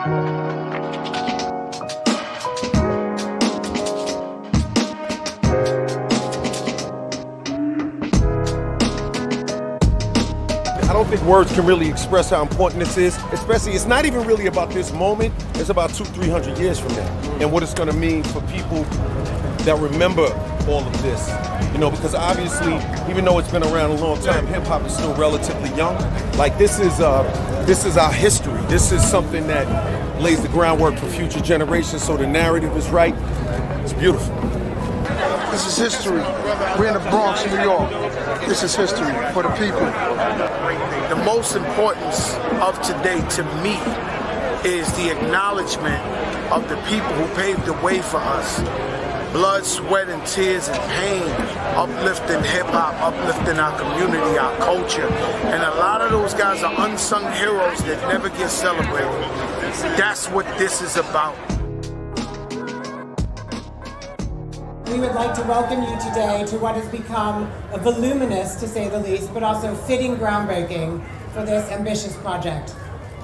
I don't think words can really express how important this is, especially it's not even really about this moment, it's about 200-300 years from now and what it's gonna mean for people that remember all of this. You know, because obviously, even though it's been around a long time, hip hop is still relatively young. Like this is our history. This is something that lays the groundwork for future generations, so the narrative is right. It's beautiful. This is history. We're in the Bronx, New York. This is history for the people. The most importance of today to me is the acknowledgement of the people who paved the way for us. Blood, sweat, and tears and pain, uplifting hip-hop, uplifting our community, our culture. And a lot of those guys are unsung heroes that never get celebrated. That's what this is about. We would like to welcome you today to what has become a voluminous, to say the least, but also fitting groundbreaking for this ambitious project.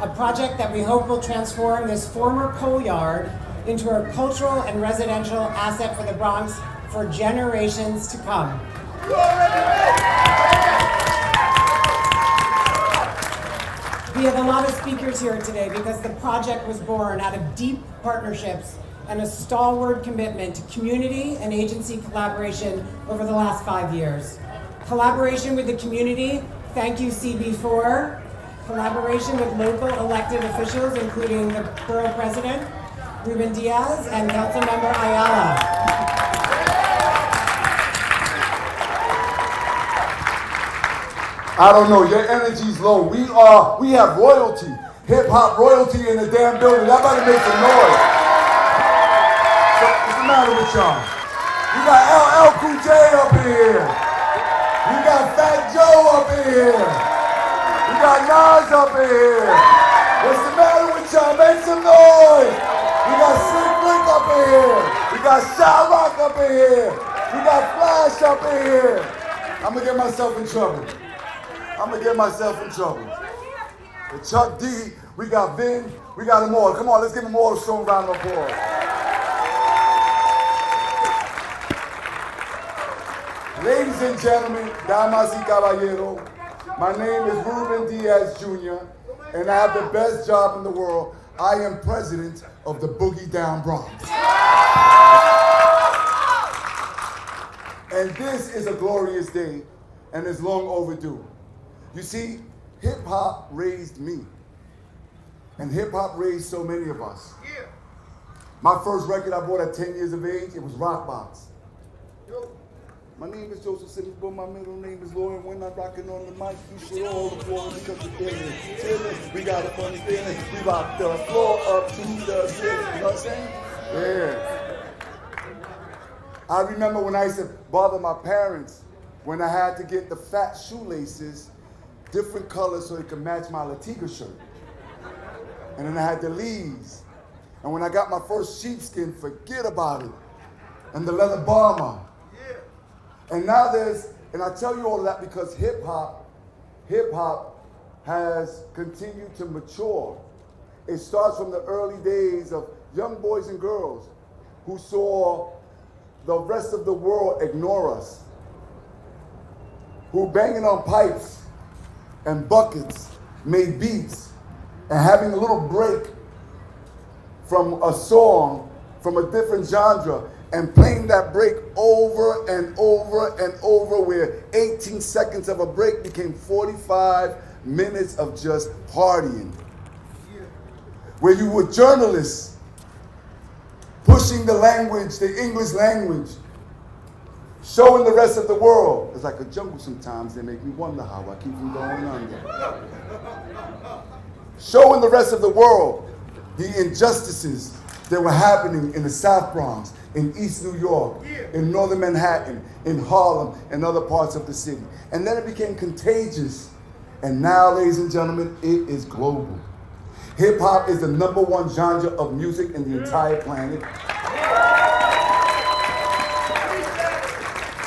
A project that we hope will transform this former coal yard into a cultural and residential asset for the Bronx for generations to come. We have a lot of speakers here today because the project was born out of deep partnerships and a stalwart commitment to community and agency collaboration over the last 5 years. Collaboration with the community, thank you CB4. Collaboration with local elected officials, including the borough president, Ruben Diaz, and Councilmember Ayala. I don't know, your energy's low. We have royalty, hip hop royalty in the damn building. That better make some noise. What's the matter with y'all? We got LL Cool J up in here. We got Fat Joe up in here. We got Nas up in here. What's the matter with y'all? Make some noise. We got Slick Rick up in here. We got Shot Rock up in here. We got Flash up in here. I'm gonna get myself in trouble. With Chuck D, we got Vin, we got them all. Come on, let's give them all a strong round of applause. Ladies and gentlemen, damas y caballeros, my name is Ruben Diaz Jr., and I have the best job in the world. I am president of the Boogie Down Bronx. And this is a glorious day, and it's long overdue. You see, hip-hop raised me, and hip-hop raised so many of us. Yeah. My first record I bought at 10 years of age, it was Rockbox. My name is Joseph Simmons, but my middle name is Lauren. When I'm rocking on the mic, you should all applaud because we're feeling chillin'. We got a funny feeling. We rock the floor up to the ceiling. You know what I'm saying? Yeah. I remember when I used to bother my parents when I had to get the fat shoelaces, different colors so they could match my Latiga shirt. And then I had the Lees. And when I got my first sheepskin, forget about it. And the leather bomber. And now and I tell you all of that because hip hop has continued to mature. It starts from the early days of young boys and girls who saw the rest of the world ignore us, who banging on pipes and buckets made beats and having a little break from a song, from a different genre, and playing that break over and over and over, where 18 seconds of a break became 45 minutes of just partying. Where you were journalists pushing the language, the English language, showing the rest of the world. It's like a jungle sometimes. They make me wonder how I keep from going under. Showing the rest of the world the injustices that were happening in the South Bronx, in East New York, in Northern Manhattan, in Harlem, and other parts of the city. And then it became contagious. And now, ladies and gentlemen, it is global. Hip hop is the #1 genre of music in the entire planet.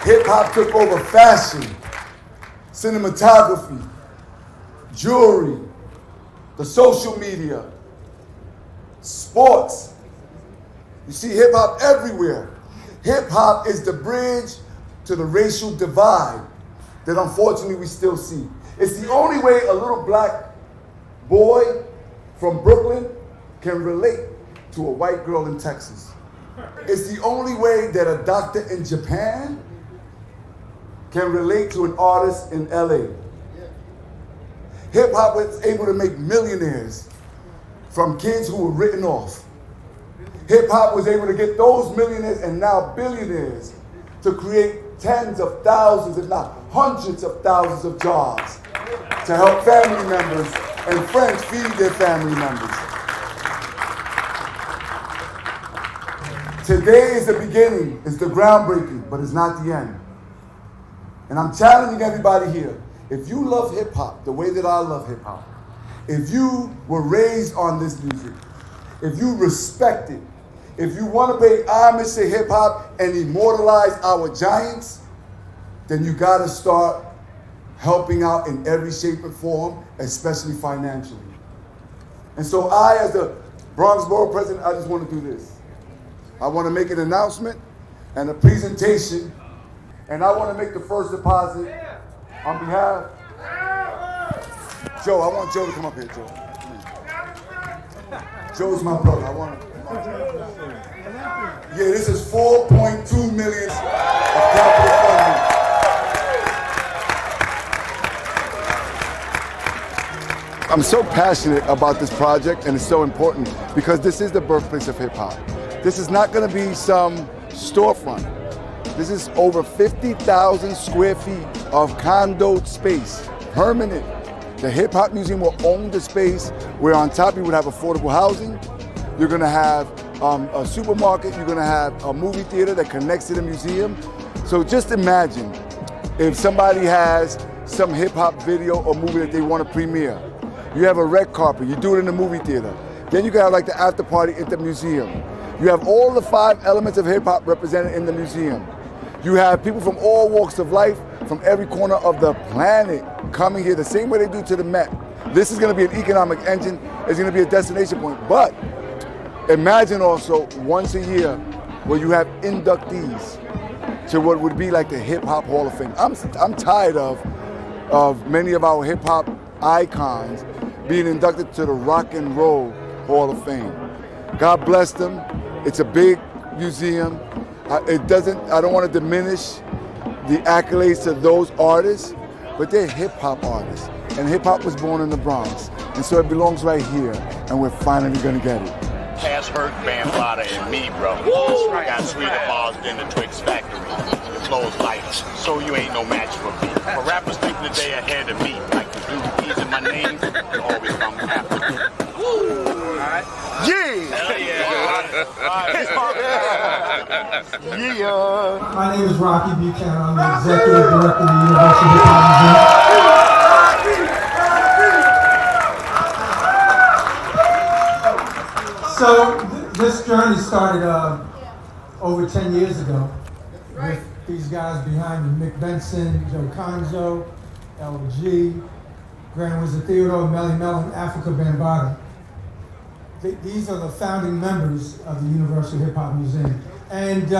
Hip hop took over fashion, cinematography, jewelry, the social media, sports. You see hip hop everywhere. Hip hop is the bridge to the racial divide that unfortunately we still see. It's the only way a little black boy from Brooklyn can relate to a white girl in Texas. It's the only way that a doctor in Japan can relate to an artist in LA. Hip hop was able to make millionaires from kids who were written off. Hip hop was able to get those millionaires and now billionaires to create tens of thousands, if not hundreds of thousands of jobs to help family members and friends feed their family members. Today is the beginning, it's the groundbreaking, but it's not the end. And I'm challenging everybody here, if you love hip hop the way that I love hip hop, if you were raised on this music, if you respect it, if you want to pay homage to hip hop and immortalize our giants, then you got to start helping out in every shape and form, especially financially. And so I, as the Bronx Borough President, I just want to do this. I want to make an announcement and a presentation, and I want to make the first deposit on behalf. Joe, I want Joe to come up here, Joe. Joe's my brother. I want to. Yeah, this is 4.2 million of capital funding. I'm so passionate about this project, and it's so important because this is the birthplace of hip hop. This is not going to be some storefront. This is over 50,000 square feet of condoed space, permanent. The Hip Hop Museum will own the space where on top you would have affordable housing. You're going to have a supermarket. You're going to have a movie theater that connects to the museum. So just imagine if somebody has some hip hop video or movie that they want to premiere. You have a red carpet. You do it in the movie theater. Then you can have like the after party at the museum. You have all the 5 elements of hip hop represented in the museum. You have people from all walks of life, from every corner of the planet coming here the same way they do to the Met. This is going to be an economic engine. It's going to be a destination point. But imagine also once a year where you have inductees to what would be like the Hip Hop Hall of Fame. I'm tired of many of our hip hop icons being inducted to the Rock and Roll Hall of Fame. God bless them. It's a big museum. I don't want to diminish the accolades to those artists, but they're hip hop artists. And hip hop was born in the Bronx. And so it belongs right here. And we're finally going to get it. Cash Hurt, Bambaataa, and me, bro. I got sweeter bars than the Twix Factory. The flow's lighter, so you ain't no match for me. But rappers think the day ahead of me. Like the dude keys in my name, you always come after me. Yeah! Yeah! My name is Rocky Buchanan. I'm the Executive Director of the University of California. So this journey started over 10 years ago with these guys behind me, Mick Benson, Joe Conzo, LG, Grand Wizard Theodore, Melly Mellon, Africa Bambaataa. These are the founding members of the Universal Hip Hop Museum. And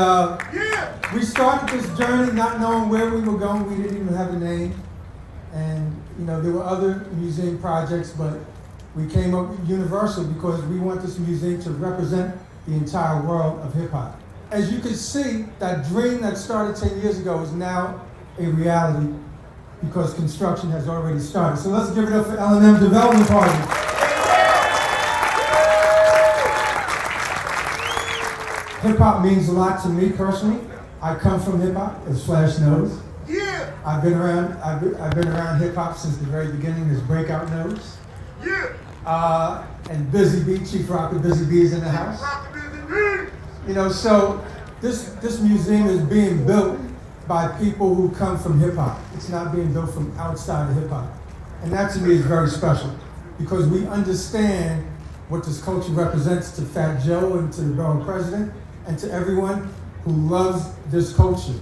we started this journey not knowing where we were going. We didn't even have a name. And there were other museum projects, but we came up with Universal because we want this museum to represent the entire world of hip hop. As you can see, that dream that started 10 years ago is now a reality because construction has already started. So let's give it up for L&M Development Partners. Hip hop means a lot to me personally. I come from hip hop, as Flash knows. Yeah! I've been around hip hop since the very beginning as Breakout knows. Yeah! And Busy Bee, Chief Rocker Busy Bee is in the house. So this museum is being built by people who come from hip hop. It's not being built from outside of hip hop. And that to me is very special because we understand what this culture represents to Fat Joe and to the borough president and to everyone who loves this culture.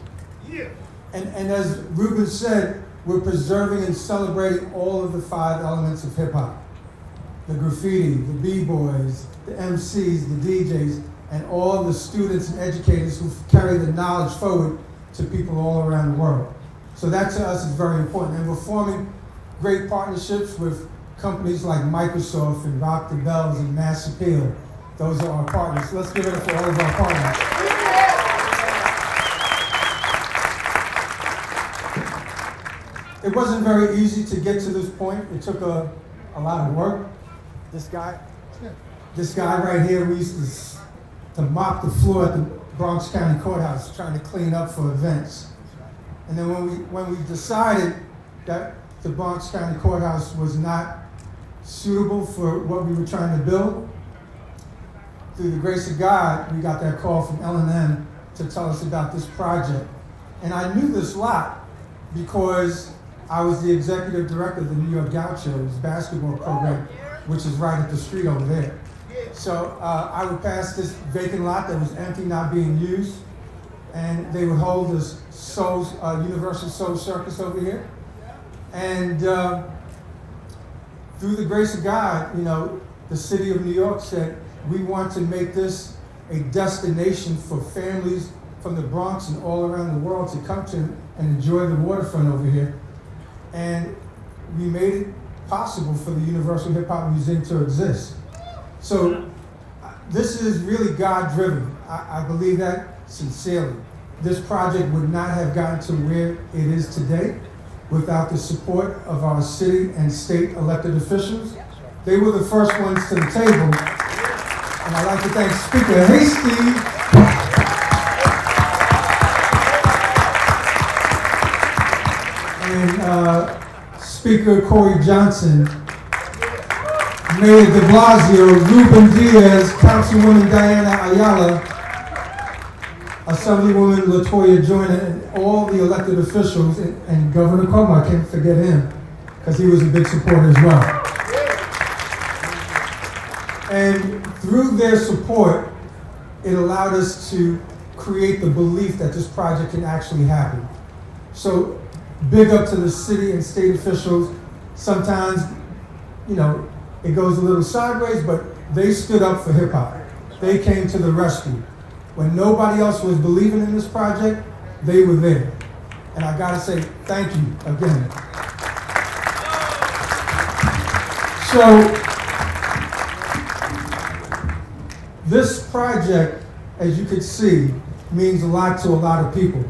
Yeah. And as Ruben said, we're preserving and celebrating all of the 5 elements of hip hop. the graffiti, the b-boys, the MCs, the DJs, and all the students and educators who carry the knowledge forward to people all around the world. So that to us is very important. And we're forming great partnerships with companies like Microsoft and Rock the Bells and Mass Appeal. Those are our partners. Let's give it up for all of our partners. It wasn't very easy to get to this point. It took a lot of work. This guy right here, we used to mop the floor at the Bronx County Courthouse, trying to clean up for events. And then when we decided that the Bronx County Courthouse was not suitable for what we were trying to build, through the grace of God, we got that call from L&M to tell us about this project. And I knew this lot because I was the executive director of the New York Gauchos basketball program, which is right at the street over there. So I would pass this vacant lot that was empty, not being used, and they would hold this Universal Soul Circus over here. And through the grace of God, the city of New York said, we want to make this a destination for families from the Bronx and all around the world to come to and enjoy the waterfront over here. And we made it possible for the Universal Hip Hop Museum to exist. So this is really God-driven. I believe that sincerely. This project would not have gotten to where it is today without the support of our city and state elected officials. They were the first ones to the table. And I'd like to thank Speaker Hasty, and Speaker Corey Johnson, Mayor de Blasio, Ruben Diaz, Councilwoman Diana Ayala, Assemblywoman LaToya Joyner, and all the elected officials, and Governor Cuomo, I can't forget him, because he was a big supporter as well. And through their support, it allowed us to create the belief that this project can actually happen. So big up to the city and state officials. Sometimes, it goes a little sideways, but they stood up for hip hop. They came to the rescue. When nobody else was believing in this project, they were there. And I gotta say, thank you again. So, this project, as you can see, means a lot to a lot of people.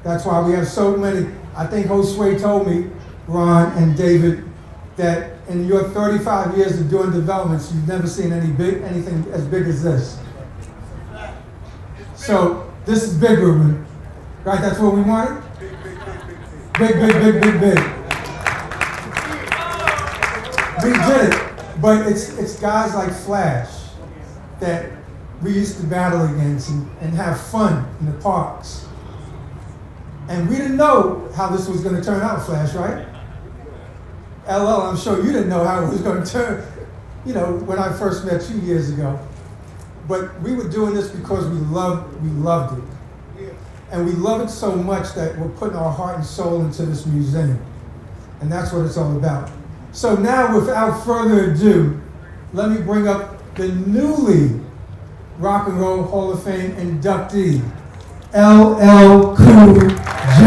That's why we have so many. I think Josue told me, Ron and David, that in your 35 years of doing developments, you've never seen anything as big as this. So this is big, Ruben. Right, that's what we wanted? Big. We did it, but it's guys like Flash that we used to battle against and have fun in the parks. And we didn't know how this was going to turn out, Flash, right? LL, I'm sure you didn't know how it was going to turn, when I first met you years ago. But we were doing this because we loved it. And we love it so much that we're putting our heart and soul into this museum. And that's what it's all about. So now, without further ado, let me bring up the newly Rock and Roll Hall of Fame inductee, LL Cool J.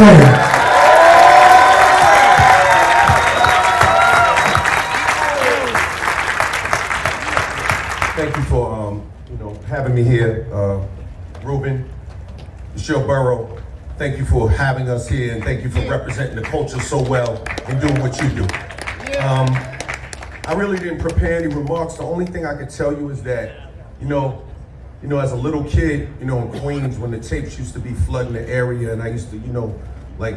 Thank you for having me here, Ruben, Michelle Burrow. Thank you for having us here, and thank you for representing the culture so well and doing what you do. I really didn't prepare any remarks. The only thing I could tell you is that, as a little kid, in Queens, when the tapes used to be flooding the area, and I used to, my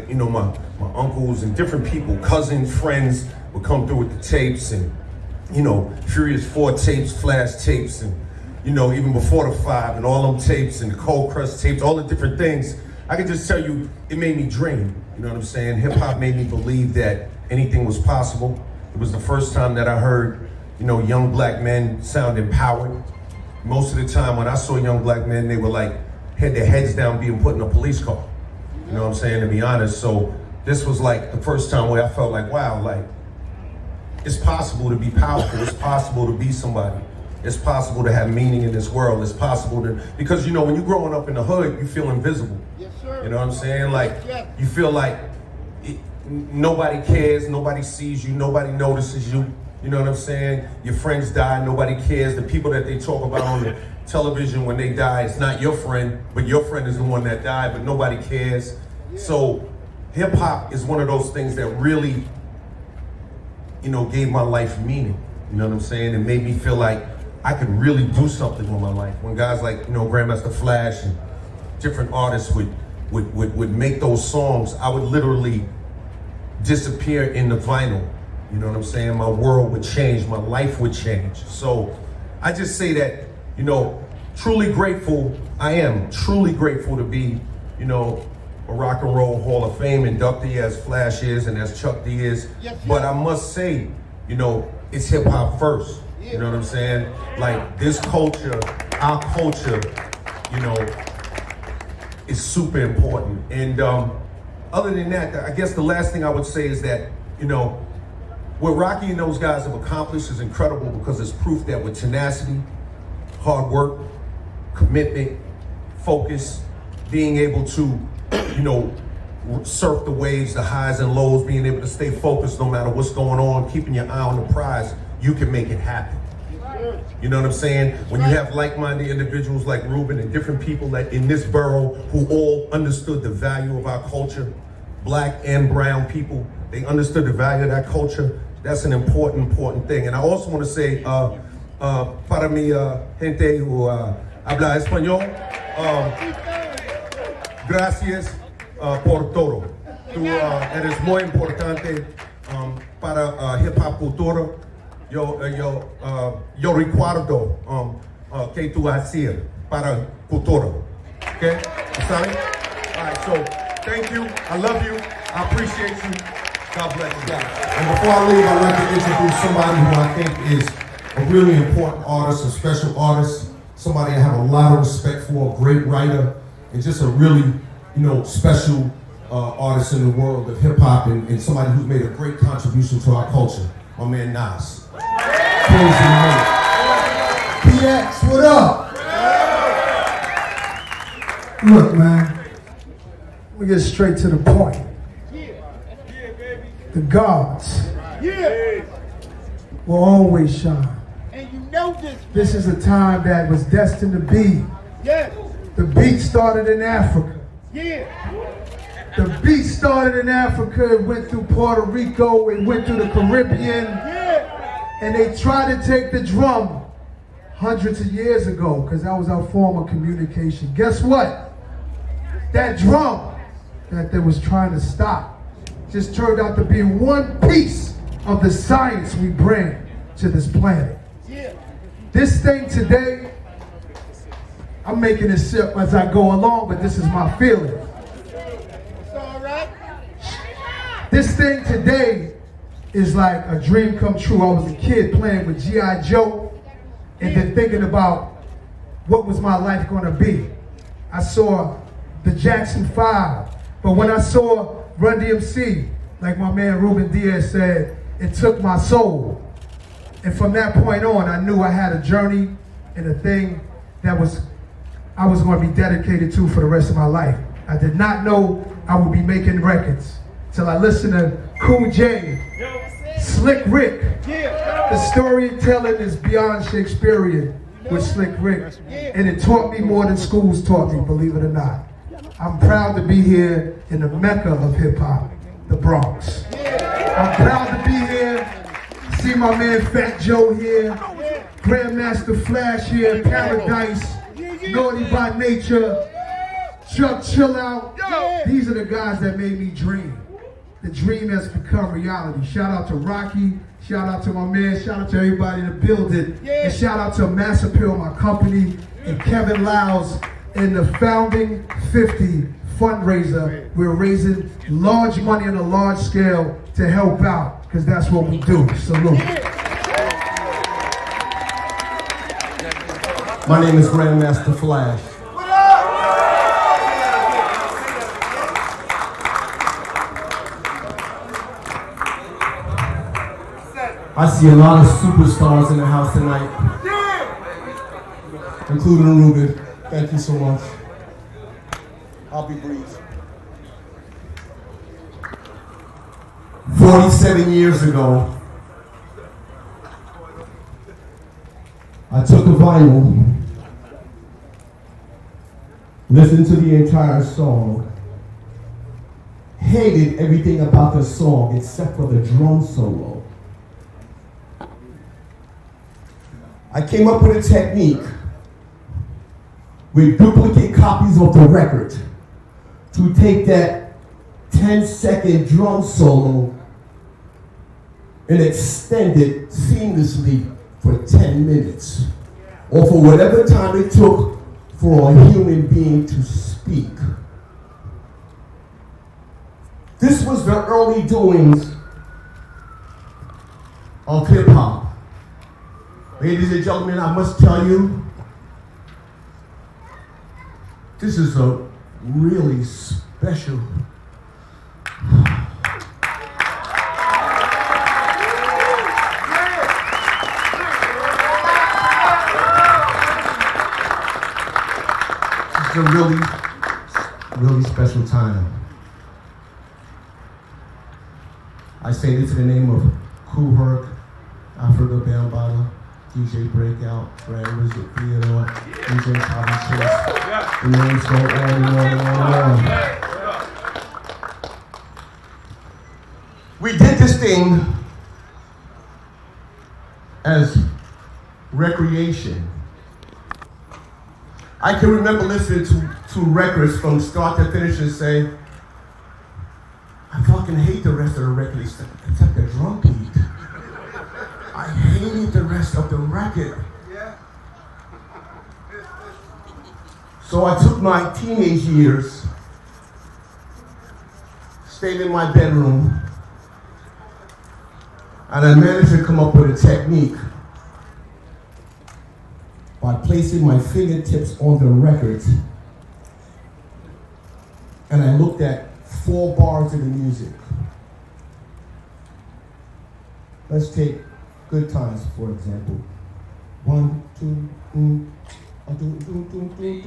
uncles and different people, cousins, friends would come through with the tapes, and Furious 4 tapes, Flash tapes, and even before the 5 and all them tapes and the Cold Crush tapes, all the different things. I can just tell you, it made me dream. You know what I'm saying? Hip hop made me believe that anything was possible. It was the first time that I heard, young black men sound empowered. Most of the time when I saw young black men, they were had their heads down being put in a police car. You know what I'm saying, to be honest. So this was the first time where I felt wow, it's possible to be powerful. It's possible to be somebody. It's possible to have meaning in this world. It's possible to, because you know, when you're growing up in the hood, you feel invisible. Yes, sir. You know what I'm saying? Like, you feel like nobody cares, nobody sees you, nobody notices you. You know what I'm saying? Your friends die, nobody cares. The people that they talk about on the television when they die, it's not your friend, but your friend is the one that died, but nobody cares. So hip hop is one of those things that really, you know, gave my life meaning. You know what I'm saying? It made me feel like I could really do something with my life. When guys like, you know, Grandmaster Flash and different artists would make those songs, I would literally disappear in the vinyl. You know what I'm saying? My world would change, my life would change. So I just say that, you know, truly grateful, I am truly grateful to be, you know, a Rock and Roll Hall of Fame inductee as Flash is and as Chuck D is. But I must say, you know, it's hip hop first. You know what I'm saying? Like, this culture, our culture, you know, is super important. And other than that, I guess the last thing I would say is that, you know, what Rocky and those guys have accomplished is incredible because it's proof that with tenacity, hard work, commitment, focus, being able to, you know, surf the waves, the highs and lows, being able to stay focused no matter what's going on, keeping your eye on the prize, you can make it happen. You know what I'm saying? When you have like-minded individuals like Ruben and different people that in this borough who all understood the value of our culture, black and brown people, they understood the value of that culture. That's an important thing. And I also want to say, para mi gente who habla español, gracias por todo. Tú eres muy importante para hip hop cultura. Yo recuerdo que tú hacías para cultura. Okay? You sabe? All right, so thank you. I love you. I appreciate you. God bless you. And before I leave, I'd like to introduce somebody who I think is a really important artist, a special artist, somebody I have a lot of respect for, a great writer, and just a really, you know, special artist in the world of hip hop, and somebody who's made a great contribution to our culture, my man Nas. Praise the Lord. PX, what up? Look, man, we get straight to the point. The gods will always shine. And you know This is a time that was destined to be. The beat started in Africa. The beat started in Africa, it went through Puerto Rico, it went through the Caribbean, and they tried to take the drum hundreds of years ago, because that was our form of communication. Guess what? That drum that they was trying to stop just turned out to be one piece of the science we bring to this planet. This thing today, I'm making this up as I go along, but this is my feeling. This thing today is like a dream come true. I was a kid playing with G.I. Joe and then thinking about what was my life going to be. I saw the Jackson 5, but when I saw Run DMC, like my man Ruben Diaz said, it took my soul. And from that point on, I knew I had a journey and a thing that I was going to be dedicated to for the rest of my life. I did not know I would be making records till I listened to Cool J, Slick Rick. The storytelling is beyond Shakespearean with Slick Rick, and it taught me more than schools taught me, believe it or not. I'm proud to be here in the mecca of hip hop, the Bronx. I'm proud to be here, see my man Fat Joe here, Grandmaster Flash here, Paradise, Naughty by Nature, Chuck Chill Out. These are the guys that made me dream. The dream has become reality. Shout out to Rocky, shout out to my man, shout out to everybody in the building, and shout out to Mass Appeal, my company, and Kevin Lyles in the Founding 50 fundraiser. We're raising large money on a large scale to help out, because that's what we do. Salute. My name is Grandmaster Flash. I see a lot of superstars in the house tonight, including Ruben. Thank you so much. I'll be brief. 47 years ago, I took a vinyl, listened to the entire song, hated everything about the song except for the drum solo. I came up with a technique with duplicate copies of the record to take that 10-second drum solo and extend it seamlessly for 10 minutes, or for whatever time it took for a human being to speak. This was the early doings of hip hop. Ladies and gentlemen, I must tell you, this is a really special. It's a really special time. I say this in the name of Kool Herc, Africa Bambaataa, DJ Breakout, Brad Wizard Theodore, DJ Tommy Chase. The names go on and on and on and on. We did this thing as recreation. I can remember listening to records from start to finish and say, I fucking hate the rest of the record except the drum beat. I hated the rest of the record. So I took my teenage years, stayed in my bedroom, and I managed to come up with a technique by placing my fingertips on the record, and I looked at 4 bars of the music. Let's take Good Times, for example. 1, 2, 3,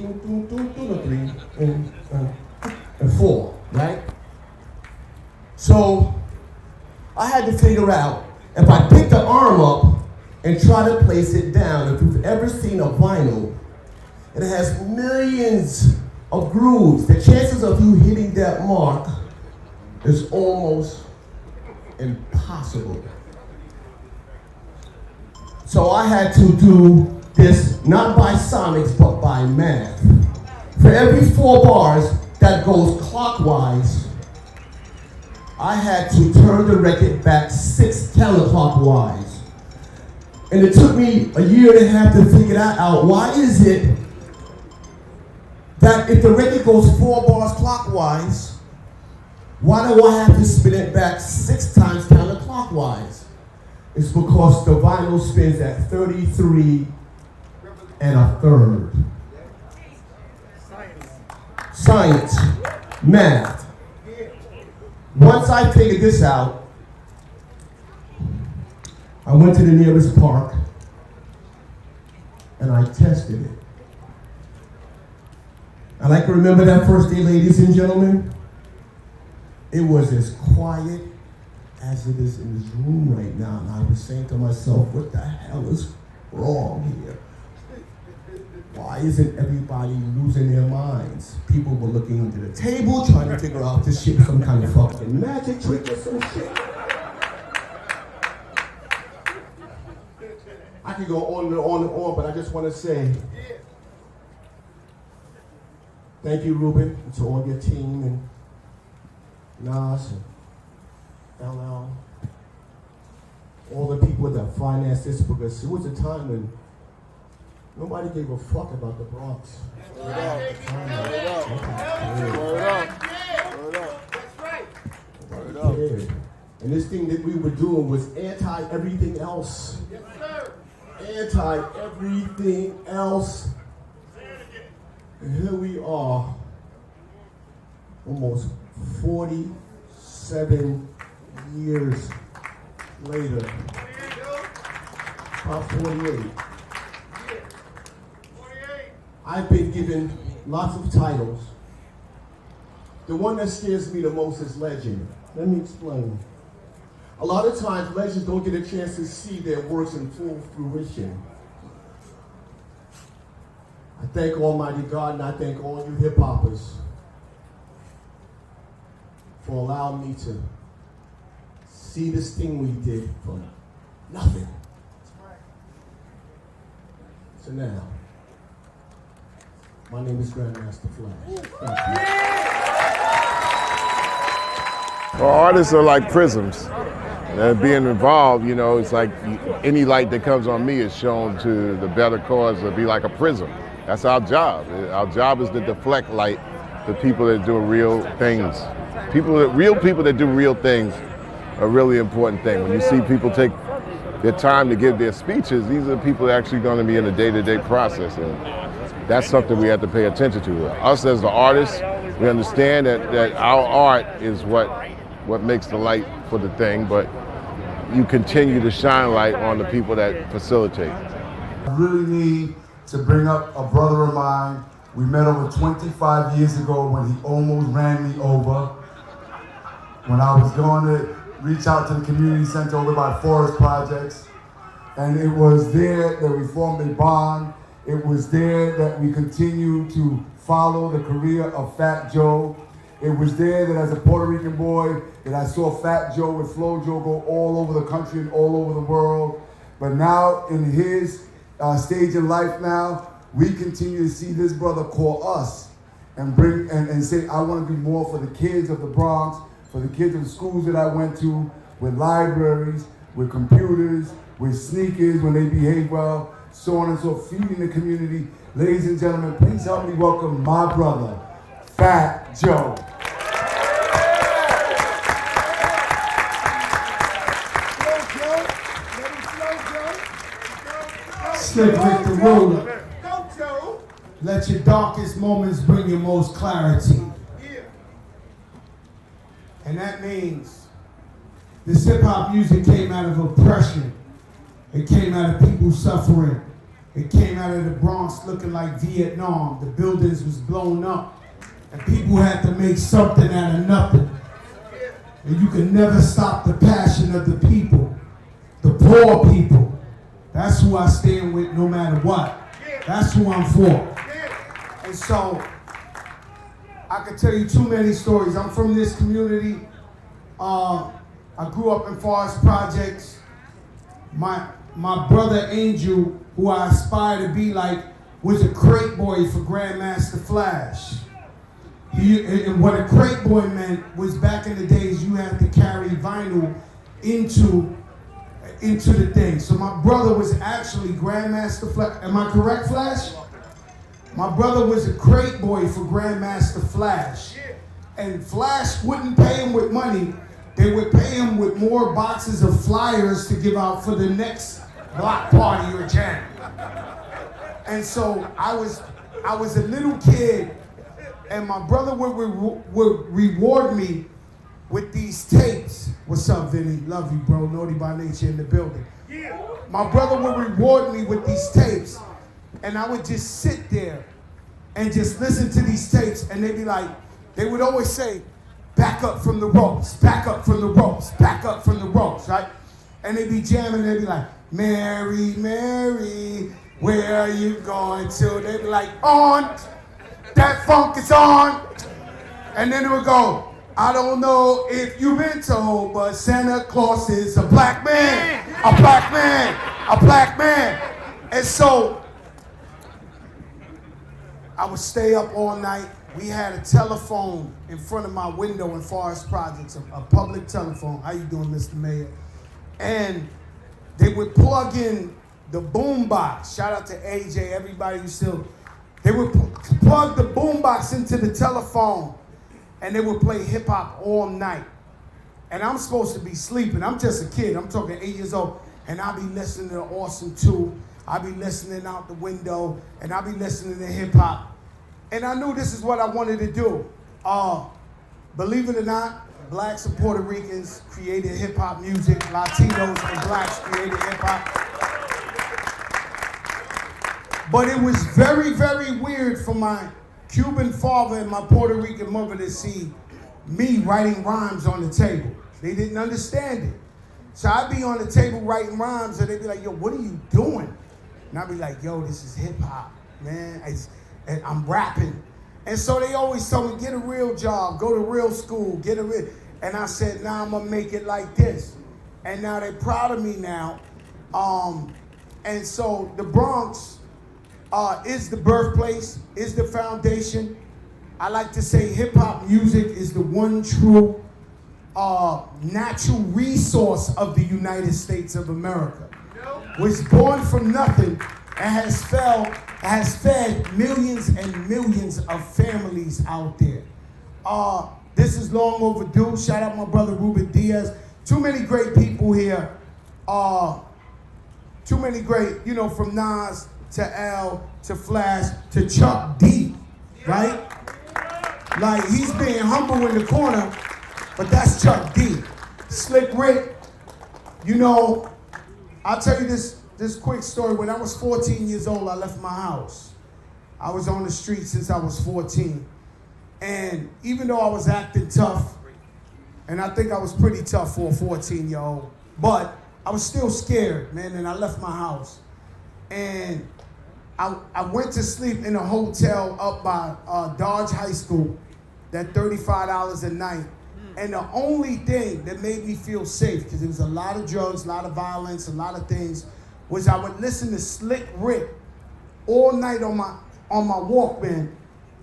and 4, right? So I had to figure out, if I pick the arm up and try to place it down, if you've ever seen a vinyl, it has millions of grooves. The chances of you hitting that mark is almost impossible. So I had to do this not by sonics, but by math. For every 4 bars that goes clockwise, I had to turn the record back 6 counterclockwise. And it took me a year and a half to figure that out. Why is it that if the record goes 4 bars clockwise, why do I have to spin it back 6 times counterclockwise? It's because the vinyl spins at 33 1/3. Science, math. Once I figured this out, I went to the nearest park and I tested it. And I can remember that first day, ladies and gentlemen. It was as quiet as it is in this room right now. And I was saying to myself, what the hell is wrong here? Why isn't everybody losing their minds? People were looking under the table, trying to figure out this shit was some kind of fucking magic trick or some shit. I could go on and on and on, but I just want to say thank you, Ruben, and to all your team, and Nas, and LL, all the people that financed this, because it was a time when nobody gave a fuck about the Bronx. And this thing that we were doing was anti-everything else. Yes, sir. Anti-everything else. And here we are, almost 47 years later. About 48. I've been given lots of titles. The one that scares me the most is legend. Let me explain. A lot of times, legends don't get a chance to see their works in full fruition. I thank Almighty God and I thank all you hip-hoppers for allowing me to see this thing we did from nothing. So now, my name is Grandmaster Flash. Thank you. Well, artists are like prisms. Being involved, you know, it's like any light that comes on me is shown to the better cause to be like a prism. That's our job. Our job is to deflect light to people that do real things. Real people that do real things are a really important thing. When you see people take their time to give their speeches, these are people that are actually going to be in the day-to-day process. And that's something we have to pay attention to. Us as the artists, we understand that our art is what makes the light for the thing, but you continue to shine light on the people that facilitate. I really need to bring up a brother of mine. We met over 25 years ago when he almost ran me over. When I was going to reach out to the community center over by Forest Projects. And it was there that we formed a bond. It was there that we continued to follow the career of Fat Joe. It was there that as a Puerto Rican boy that I saw Fat Joe and Flo Joe go all over the country and all over the world. But now in his stage in life now, we continue to see this brother call us and bring and say, I want to be more for the kids of the Bronx, for the kids of the schools that I went to, with libraries, with computers, with sneakers when they behave well, so on and so forth, feeding the community. Ladies and gentlemen, please help me welcome my brother, Fat Joe. Slick Rick the Ruler. Let your darkest moments bring your most clarity. And that means this hip-hop music came out of oppression. It came out of people suffering. It came out of the Bronx looking like Vietnam. The buildings was blown up. And people had to make something out of nothing. And you can never stop the passion of the people. The poor people. That's who I stand with no matter what. That's who I'm for. And so, I could tell you too many stories. I'm from this community. I grew up in Forest Projects. My brother Angel, who I aspire to be like, was a crate boy for Grandmaster Flash. And what a crate boy meant was back in the days you had to carry vinyl into the thing. So my brother was actually Grandmaster Flash. Am I correct, Flash? My brother was a crate boy for Grandmaster Flash. And Flash wouldn't pay him with money. They would pay him with more boxes of flyers to give out for the next block party or jam. And so I was a little kid, and my brother would reward me with these tapes. What's up, Vinny? Love you, bro. Naughty by nature in the building. My brother would reward me with these tapes, and I would just sit there and just listen to these tapes, and they'd be like, they would always say, back up from the ropes, back up from the ropes, back up from the ropes, right? And they'd be jamming, they'd be like, Mary, Mary, where are you going to? They'd be like, on, that funk is on. And then it would go, I don't know if you've been told, but Santa Claus is a black man, a black man, a black man. And so, I would stay up all night. We had a telephone in front of my window in Forest Projects, a public telephone. How you doing, Mr. Mayor? And they would plug in the boom box. Shout out to AJ, everybody who still. They would plug the boom box into the telephone, and they would play hip hop all night. And I'm supposed to be sleeping. I'm just a kid. I'm talking 8 years old, and I'll be listening to Awesome 2. I'll be listening out the window, and I'll be listening to hip hop. And I knew this is what I wanted to do. Believe it or not, blacks and Puerto Ricans created hip hop music. Latinos and blacks created hip hop. But it was very, very weird for my Cuban father and my Puerto Rican mother to see me writing rhymes on the table. They didn't understand it. So I'd be on the table writing rhymes and they'd be like, yo, what are you doing? And I'd be like, yo, this is hip hop, man. And I'm rapping. And so they always told me, get a real job, go to real school, get a real, and I said, nah, I'm gonna make it like this. And now they're proud of me now. And so the Bronx is the birthplace, is the foundation. I like to say hip hop music is the one true natural resource of the United States of America. Was born from nothing and has fed millions and millions of families out there. This is long overdue. Shout out my brother Ruben Diaz. Too many great people here. Too many great, you know, from Nas to L to Flash to Chuck D, right? Like, he's being humble in the corner, but that's Chuck D. Slick Rick, you know, I'll tell you this quick story. When I was 14 years old, I left my house. I was on the street since I was 14. And even though I was acting tough, and I think I was pretty tough for a 14-year-old, but I was still scared, man, and I left my house. And I went to sleep in a hotel up by Dodge High School, that $35 a night. And the only thing that made me feel safe, because there was a lot of drugs, a lot of violence, a lot of things, was I would listen to Slick Rick all night on my Walkman,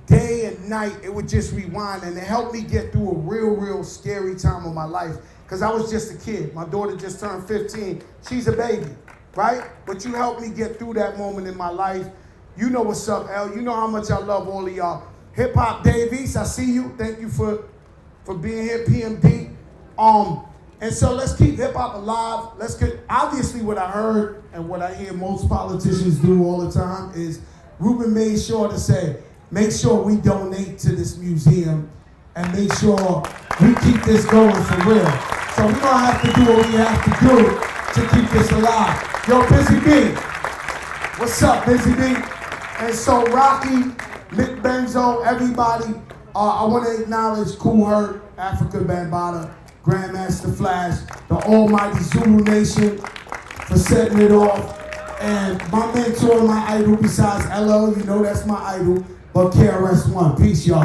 day and night. It would just rewind, and it helped me get through a real scary time of my life, because I was just a kid. My daughter just turned 15. She's a baby, right? But you helped me get through that moment in my life. You know what's up, L. You know how much I love all of y'all. Hip Hop Davies, I see you. Thank you for being here, PMD. And so let's keep hip hop alive. Let's get, obviously what I heard and what I hear most politicians do all the time is Ruben made sure to say, make sure we donate to this museum and make sure we keep this going for real. So we're gonna have to do what we have to do to keep this alive. Yo, Busy B, what's up, Busy B? And so Rocky, Mick Benzo, everybody, I want to acknowledge Kool Herc, Africa Bambaataa, Grandmaster Flash, the almighty Zulu Nation for setting it off. And my mentor and my idol besides LL, you know that's my idol, but KRS-One. Peace, y'all.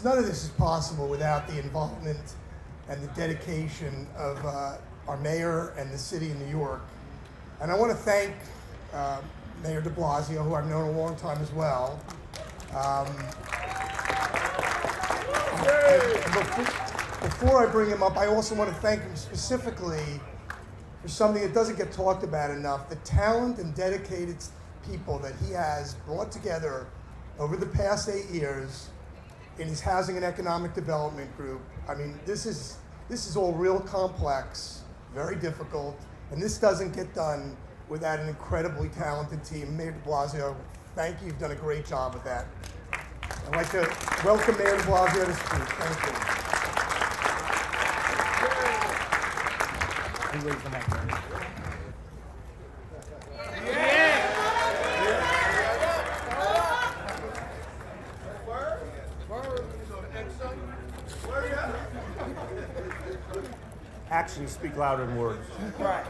None of this is possible without the involvement and the dedication of our mayor and the city of New York. And I want to thank Mayor de Blasio, who I've known a long time as well. Before I bring him up, I also want to thank him specifically for something that doesn't get talked about enough, the talent and dedicated people that he has brought together over the past 8 years in his housing and economic development group. I mean, this is all real complex, very difficult, and this doesn't get done without an incredibly talented team. Mayor de Blasio, thank you. You've done a great job with that. I'd like to welcome Mayor de Blasio to speak. Thank you. Actions speak louder than words. Right.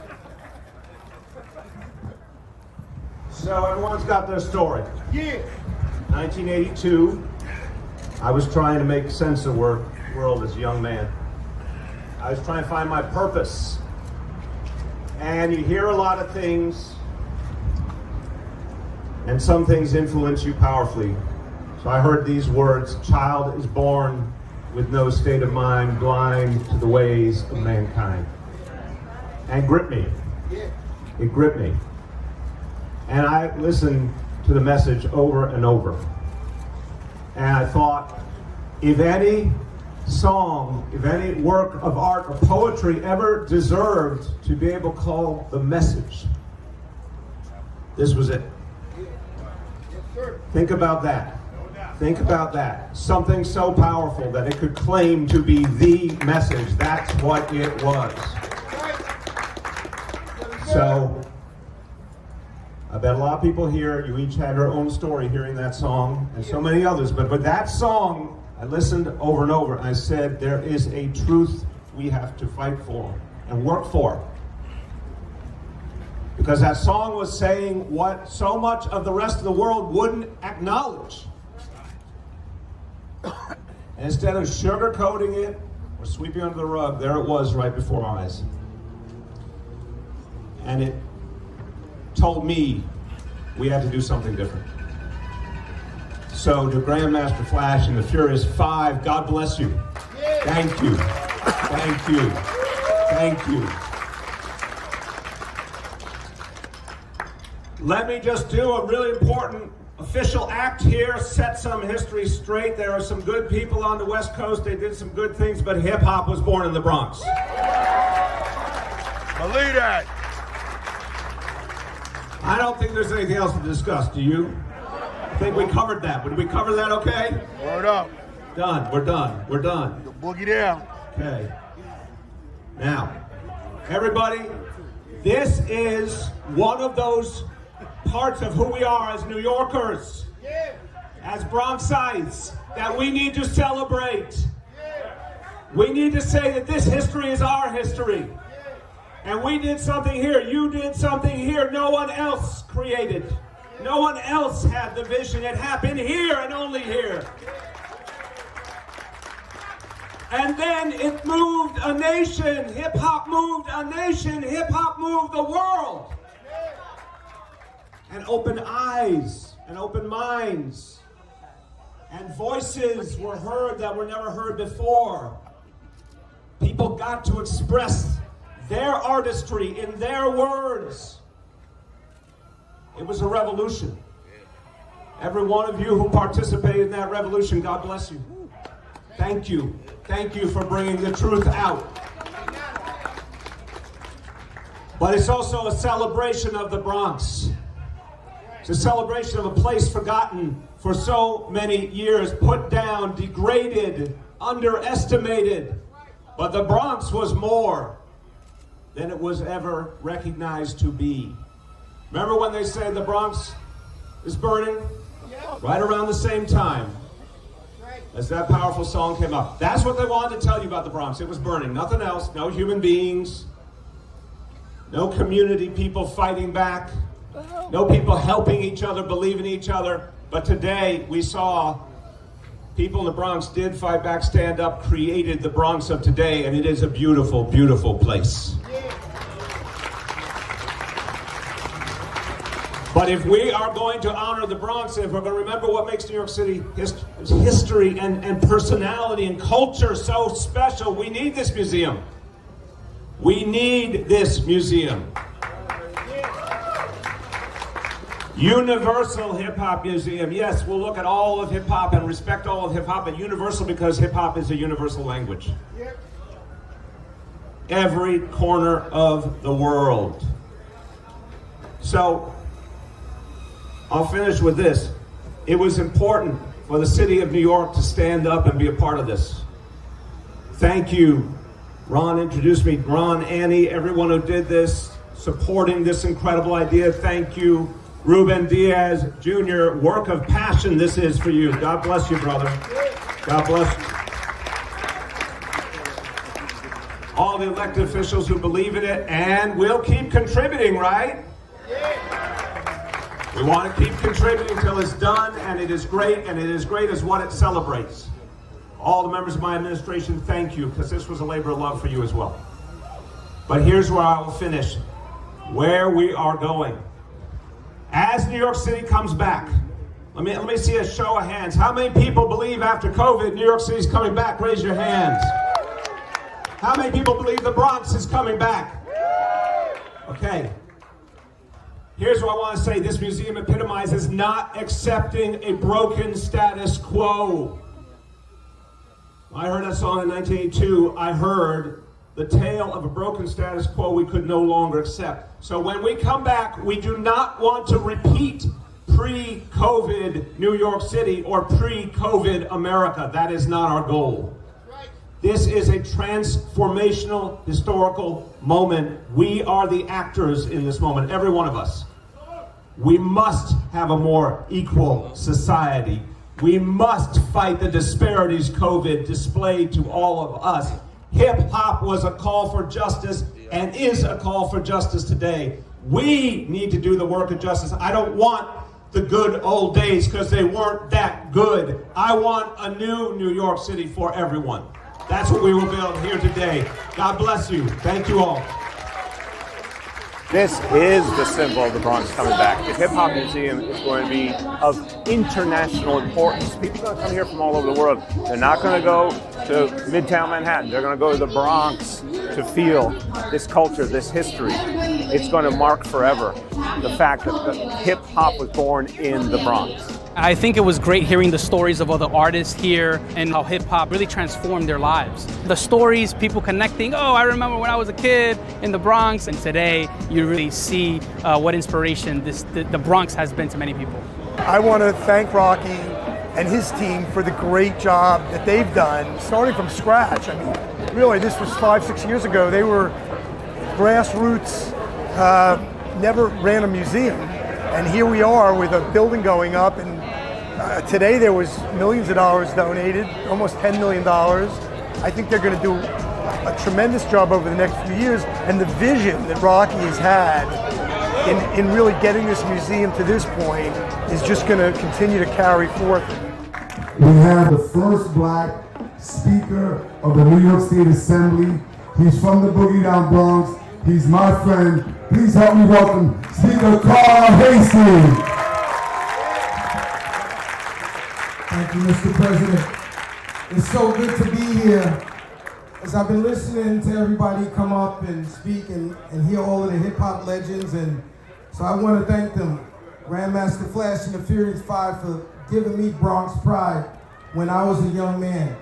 So everyone's got their story. Yeah. 1982, I was trying to make sense of the world as a young man. I was trying to find my purpose. And you hear a lot of things, and some things influence you powerfully. So I heard these words: child is born with no state of mind, blind to the ways of mankind. And gripped me. It gripped me. And I listened to the message over and over. And I thought, if any song, if any work of art or poetry ever deserved to be able to call the message, this was it. Think about that. Think about that. Something so powerful that it could claim to be the message. That's what it was. So, I bet a lot of people here, you each had your own story hearing that song, and so many others, but that song, I listened over and over, and I said, there is a truth we have to fight for and work for. Because that song was saying what so much of the rest of the world wouldn't acknowledge. And instead of sugarcoating it or sweeping under the rug, there it was right before our eyes. And it told me we had to do something different. So to Grandmaster Flash and the Furious Five, God bless you. Thank you. Thank you. Thank you. Let me just do a really important official act here, set some history straight. There are some good people on the West Coast. They did some good things, but hip-hop was born in the Bronx. Believe that. I don't think there's anything else to discuss, do you? I think we covered that. Did we cover that okay? Word up. Done. We're done. We're done. The boogie down. Okay. Now, everybody, this is one of those parts of who we are as New Yorkers, as Bronxites, that we need to celebrate. We need to say that this history is our history. And we did something here. You did something here no one else created. No one else had the vision. It happened here and only here. And then it moved a nation. Hip-hop moved a nation. Hip-hop moved the world. And opened eyes and open minds. And voices were heard that were never heard before. People got to express their artistry in their words. It was a revolution. Every one of you who participated in that revolution, God bless you. Thank you. Thank you for bringing the truth out. But it's also a celebration of the Bronx. It's a celebration of a place forgotten for so many years, put down, degraded, underestimated. But the Bronx was more than it was ever recognized to be. Remember when they say the Bronx is burning? Right around the same time as that powerful song came up. That's what they wanted to tell you about the Bronx. It was burning, nothing else. No human beings, no community people fighting back, no people helping each other, believing each other. But today we saw people in the Bronx did fight back, stand up, created the Bronx of today, and it is a beautiful, beautiful place. But if we are going to honor the Bronx, if we're going to remember what makes New York City history and personality and culture so special, we need this museum. We need this museum. Universal Hip Hop Museum. Yes, we'll look at all of hip hop and respect all of hip hop, but universal because hip hop is a universal language. Every corner of the world. So, I'll finish with this. It was important for the city of New York to stand up and be a part of this. Thank you. Ron introduced me. Ron, Annie, everyone who did this, supporting this incredible idea. Thank you. Ruben Diaz Jr., work of passion this is for you. God bless you, brother. God bless you. All the elected officials who believe in it and will keep contributing, right? We want to keep contributing until it's done, and it is great, and it is great as what it celebrates. All the members of my administration, thank you, because this was a labor of love for you as well. But here's where I will finish. Where we are going. As New York City comes back, let me see a show of hands. How many people believe after COVID, New York City's coming back? Raise your hands. How many people believe the Bronx is coming back? Okay. Here's what I want to say. This museum epitomizes not accepting a broken status quo. When I heard that song in 1982, I heard the tale of a broken status quo we could no longer accept. So when we come back, we do not want to repeat pre-COVID New York City or pre-COVID America. That is not our goal. This is a transformational, historical moment. We are the actors in this moment, every one of us. We must have a more equal society. We must fight the disparities COVID displayed to all of us. Hip hop was a call for justice and is a call for justice today. We need to do the work of justice. I don't want the good old days because they weren't that good. I want a new New York City for everyone. That's what we will build here today. God bless you. Thank you all. This is the symbol of the Bronx coming back. The Hip Hop Museum is going to be of international importance. People are going to come here from all over the world. They're not going to go to Midtown Manhattan. They're going to go to the Bronx to feel this culture, this history. It's going to mark forever the fact that hip hop was born in the Bronx. I think it was great hearing the stories of other artists here and how hip hop really transformed their lives. The stories, people connecting, oh, I remember when I was a kid in the Bronx, and today you really see what inspiration the Bronx has been to many people. I want to thank Rocky and his team for the great job that they've done, starting from scratch. I mean, really, this was 5-6 years ago. They were grassroots, never ran a museum. And here we are with a building going up, and today there was millions of dollars donated, almost $10 million. I think they're going to do a tremendous job over the next few years, and the vision that Rocky has had in really getting this museum to this point is just going to continue to carry forth. We have the first black speaker of the New York State Assembly. He's from the Boogie Down Bronx. He's my friend. Please help me welcome Speaker Carl Hastings. Thank you, Mr. President. It's so good to be here. As I've been listening to everybody come up and speak and hear all of the hip hop legends, and so I want to thank them. Grandmaster Flash and the Furious 5 for giving me Bronx pride when I was a young man.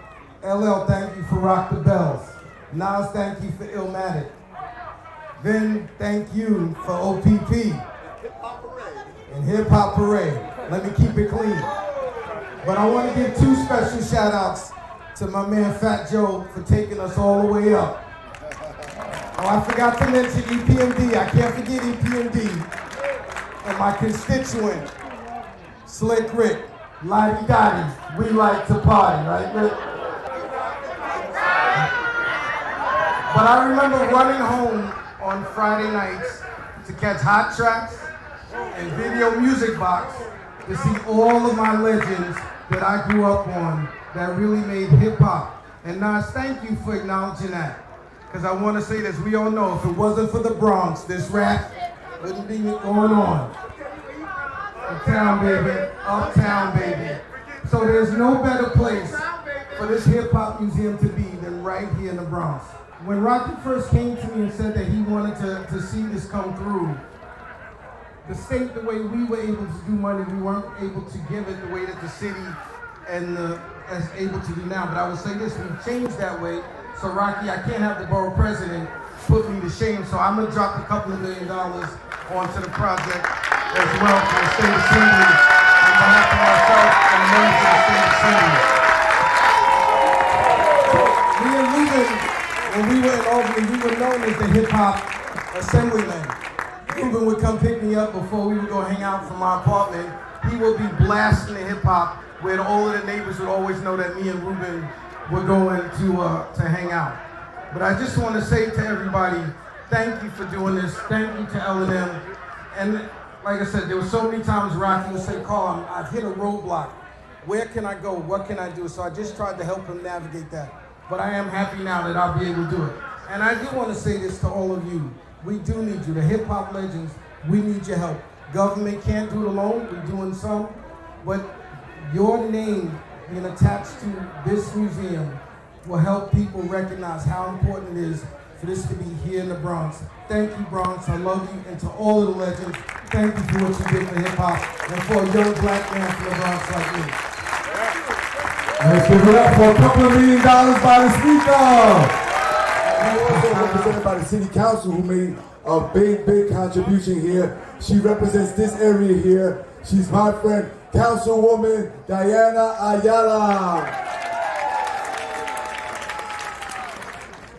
LL, thank you for Rock the Bells. Nas, thank you for Illmatic. Then thank you for OPP and Hip Hop Parade. Let me keep it clean. But I want to give two special shout outs to my man Fat Joe for taking us all the way up. Oh, I forgot to mention EPMD. I can't forget EPMD. And my constituent, Slick Rick, Lottie Dottie. We like to party, right, Rick? But I remember running home on Friday nights to catch Hot Tracks and Video Music Box to see all of my legends that I grew up on that really made hip hop. And Nas, thank you for acknowledging that. Because I want to say this, we all know if it wasn't for the Bronx, this rap wouldn't be going on. Uptown, baby, uptown, baby. So there's no better place for this hip hop museum to be than right here in the Bronx. When Rocky first came to me and said that he wanted to see this come through, the state, the way we were able to do money, we weren't able to give it the way that the city and is able to do now. But I would say this, we've changed that way. So Rocky, I can't have the borough president put me to shame, so I'm gonna drop a couple of $1 million onto the project as well for the state assembly on behalf of myself and the members of the state assembly. Me and Ruben, when we were in Albany, we were known as the hip-hop assemblyman. Ruben would come pick me up before we would go hang out from my apartment. He would be blasting the hip-hop where all of the neighbors would always know that me and Ruben were going to hang out. But I just want to say to everybody, thank you for doing this. Thank you to L&M. And like I said, there were so many times Rocky would say, Carl, I've hit a roadblock. Where can I go? What can I do? So I just tried to help him navigate that. But I am happy now that I'll be able to do it. And I do want to say this to all of you. We do need you. The hip hop legends, we need your help. Government can't do it alone. We're doing some. But your name being attached to this museum will help people recognize how important it is for this to be here in the Bronx. Thank you, Bronx. I love you. And to all of the legends, thank you for what you did for hip hop and for a young black man from the Bronx like me. Let's give it up for a couple of $1 million by the speaker. We're also represented by the city council who made a big contribution here. She represents this area here, She's my friend, Councilwoman Diana Ayala.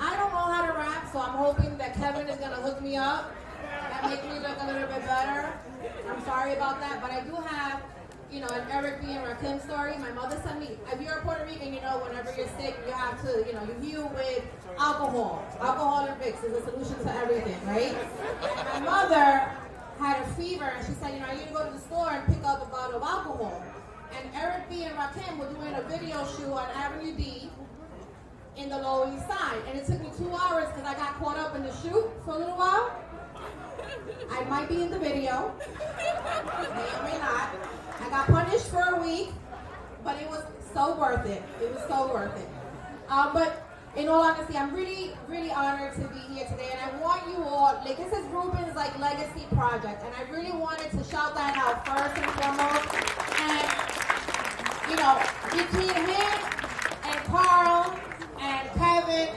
I don't know how to rap, so I'm hoping that Kevin is gonna hook me up and make me look a little bit better. I'm sorry about that, but I do have, an Eric B. and Rakim story. My mother sent me, if you're a Puerto Rican, whenever you're sick, you have to, you heal with alcohol. Alcohol and Vicks is a solution to everything, right? My mother had a fever, and she said, I need to go to the store and pick up a bottle of alcohol. And Eric B. and Rakim were doing a video shoot on Avenue D in the Lower East Side. And it took me 2 hours because I got caught up in the shoot for a little while. I might be in the video, may or may not. I got punished for a week, but it was so worth it. It was so worth it. But in all honesty, I'm really, really honored to be here today, and I want you all, this is Ruben's legacy project, and I really wanted to shout that out first and foremost. And between him and Carl and Kevin,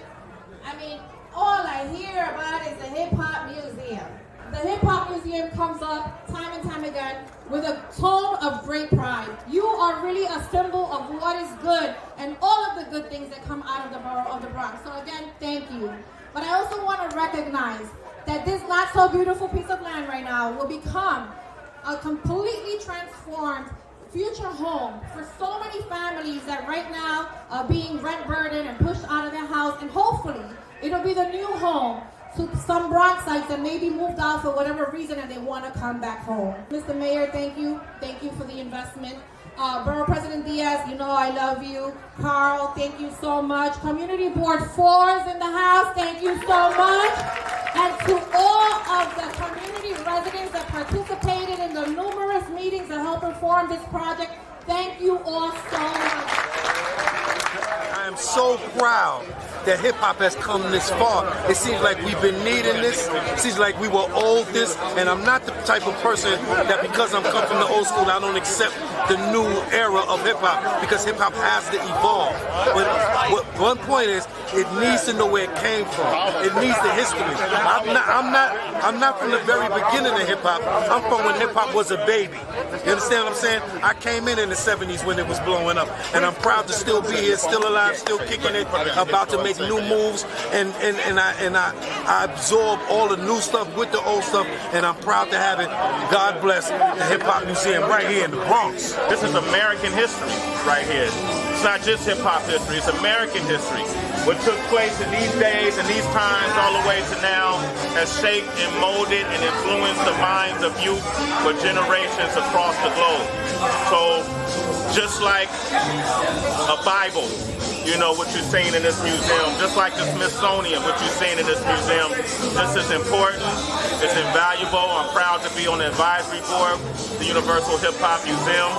all I hear about is the Hip Hop Museum. The Hip Hop Museum comes up time and time again with a tone of great pride. You are really a symbol of what is good and all of the good things that come out of the borough of the Bronx. So again, thank you. But I also want to recognize that this not so beautiful piece of land right now will become a completely transformed future home for so many families that right now are being rent burdened and pushed out of their house, and hopefully it'll be the new home to some Bronxites that maybe moved out for whatever reason and they want to come back home. Mr. Mayor, thank you. Thank you for the investment. Borough President Diaz, I love you. Carl, thank you so much. Community Board 4 is in the house. Thank you so much. And to all of the community residents that participated in the numerous meetings that helped inform this project, thank you all so much. I am so proud that hip-hop has come this far. It seems like we've been needing this. It seems like we were owed this. And I'm not the type of person that because I'm come from the old school, I don't accept the new era of hip-hop, because hip-hop has to evolve. But one point is, it needs to know where it came from. It needs the history. I'm not from the very beginning of hip-hop. I'm from when hip-hop was a baby. You understand what I'm saying? I came in the 70s when it was blowing up. And I'm proud to still be here, still alive, still kicking it, about to make new moves, and I absorb all the new stuff with the old stuff, and I'm proud to have it. God bless the Hip Hop Museum right here in the Bronx. This is American history right here. It's not just hip hop history, it's American history. What took place in these days and these times all the way to now has shaped and molded and influenced the minds of youth for generations across the globe. So just like a Bible, what you're seeing in this museum, just like the Smithsonian, what you're seeing in this museum, this is important, it's invaluable. I'm proud to be on the advisory board, the Universal Hip Hop Museum,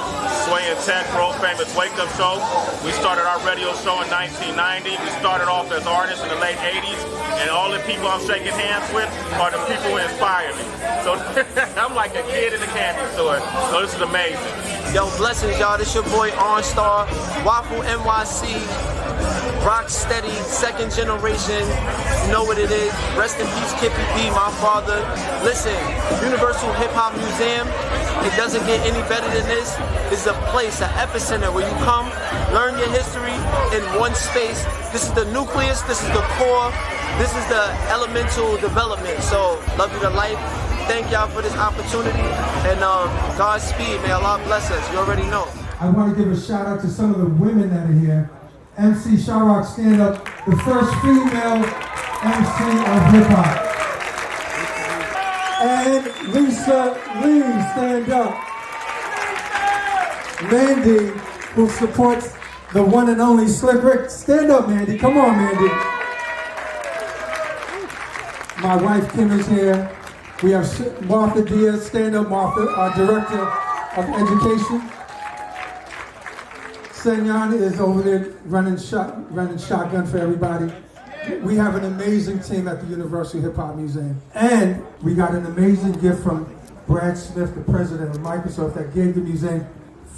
Sway and Tech, world famous Wake Up Show. We started our radio show in 1990. We started off as artists in the late 80s, and all the people I'm shaking hands with are the people who inspire me. So I'm like a kid in a candy store, so this is amazing. Yo, blessings, y'all. This your boy OnStar, Waffle NYC, rock steady, second generation. You know what it is. Rest in peace, Kippy B, my father. Listen, Universal Hip Hop Museum, it doesn't get any better than this. This is a place, an epicenter where you come, learn your history in one space. This is the nucleus, this is the core, this is the elemental development. So, love you to life. Thank y'all for this opportunity, and Godspeed. May Allah bless us. You already know. I want to give a shout out to some of the women that are here. MC Sharrock, stand up, the first female MC of hip hop. And Lisa Lee, stand up. Mandy, who supports the one and only Slick Rick. Stand up, Mandy. Come on, Mandy. My wife Kim is here. We have Martha Diaz, stand up, Martha, our Director of Education. Senyan is over there running shotgun for everybody. We have an amazing team at the Universal Hip Hop Museum. And we got an amazing gift from Brad Smith, the president of Microsoft, that gave the museum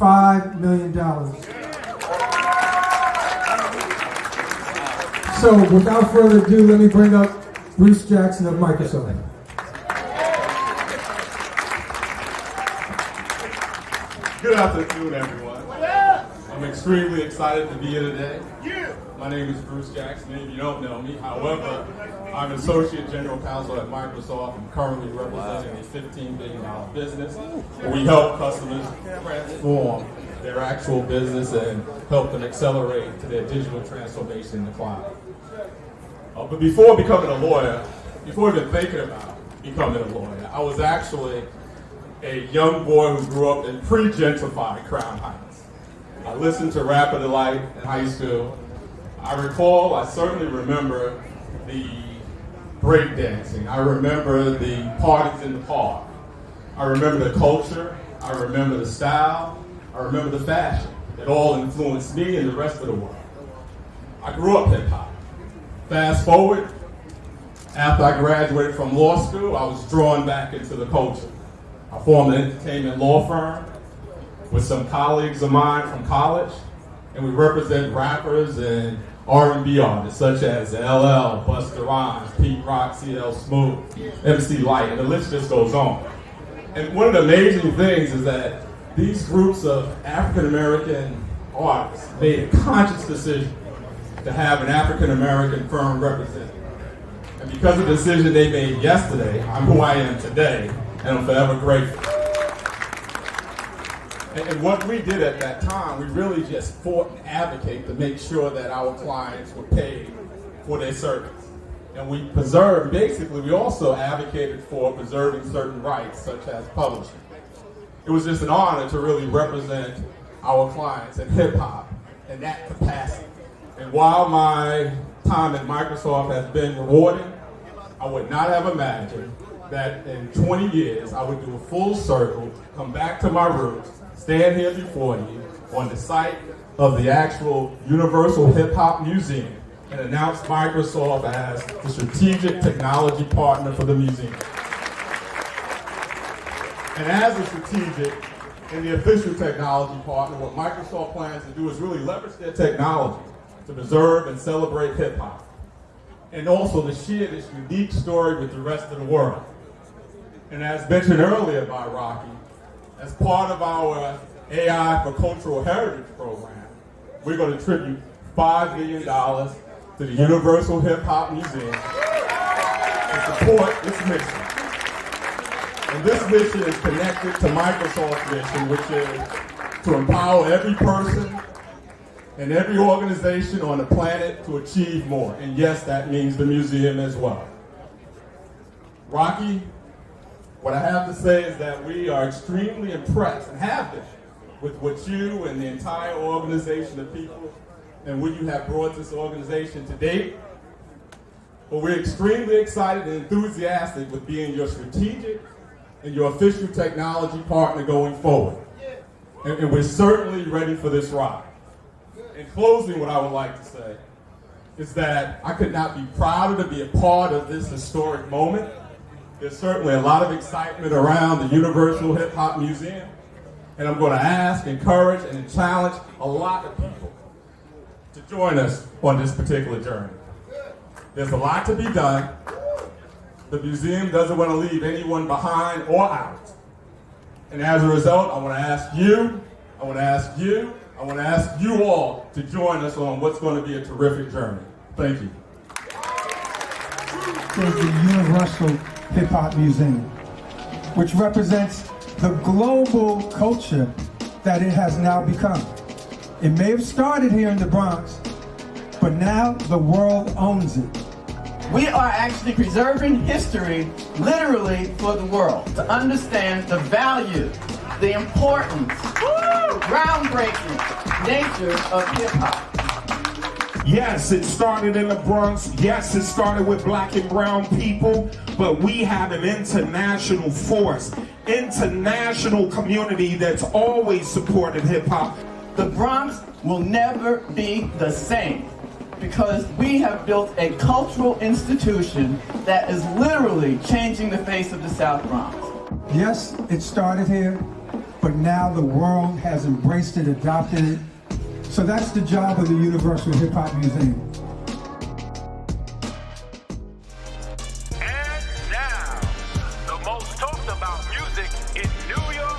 $5 million. So without further ado, let me bring up Bruce Jackson of Microsoft. Good afternoon, everyone. I'm extremely excited to be here today. My name is Bruce Jackson. If you don't know me, however, I'm Associate General Counsel at Microsoft. I'm currently representing a $15 billion business where we help customers transform their actual business and help them accelerate to their digital transformation in the cloud. But before becoming a lawyer, before even thinking about becoming a lawyer, I was actually a young boy who grew up in pre-gentrified Crown Heights. I listened to Rapper Delight in high school. I certainly remember the breakdancing. I remember the parties in the park. I remember the culture. I remember the style. I remember the fashion. It all influenced me and the rest of the world. I grew up hip-hop. Fast forward, after I graduated from law school, I was drawn back into the culture. I formed an entertainment law firm with some colleagues of mine from college, and we represent rappers and R&B artists such as LL, Busta Rhymes, Pete Rock, CL Smooth, MC Lyte, and the list just goes on. And one of the amazing things is that these groups of African American artists made a conscious decision to have an African American firm represented. And because of the decision they made yesterday, I'm who I am today, and I'm forever grateful. And what we did at that time, we really just fought and advocated to make sure that our clients were paid for their service. And we preserved, basically, we also advocated for preserving certain rights, such as publishing. It was just an honor to really represent our clients in hip-hop in that capacity. And while my time at Microsoft has been rewarding, I would not have imagined that in 20 years I would do a full circle, come back to my roots, stand here before you on the site of the actual Universal Hip Hop Museum and announce Microsoft as the strategic technology partner for the museum. And as a strategic and the official technology partner, what Microsoft plans to do is really leverage their technology to preserve and celebrate hip hop, and also to share this unique story with the rest of the world. And as mentioned earlier by Rocky, as part of our AI for Cultural Heritage program, we're going to tribute $5 million to the Universal Hip Hop Museum to support its mission. And this mission is connected to Microsoft's mission, which is to empower every person and every organization on the planet to achieve more. And yes, that means the museum as well. Rocky, what I have to say is that we are extremely impressed, and have been, with what you and the entire organization of people and what you have brought this organization to date. But we're extremely excited and enthusiastic with being your strategic and your official technology partner going forward. And we're certainly ready for this ride. In closing, what I would like to say is that I could not be prouder to be a part of this historic moment. There's certainly a lot of excitement around the Universal Hip Hop Museum, and I'm going to ask, encourage, and challenge a lot of people to join us on this particular journey. There's a lot to be done. The museum doesn't want to leave anyone behind or out. And as a result, I want to ask you, I want to ask you, I want to ask you all to join us on what's going to be a terrific journey. Thank you. There's the Universal Hip Hop Museum, which represents the global culture that it has now become. It may have started here in the Bronx, but now the world owns it. We are actually preserving history literally for the world to understand the value, the importance, groundbreaking nature of hip-hop. Yes, it started in the Bronx. Yes, it started with black and brown people, but we have an international force, international community that's always supported hip-hop. The Bronx will never be the same because we have built a cultural institution that is literally changing the face of the South Bronx. Yes, it started here, but now the world has embraced it, adopted it. So that's the job of the Universal Hip Hop Museum. And now, the most talked about music in New York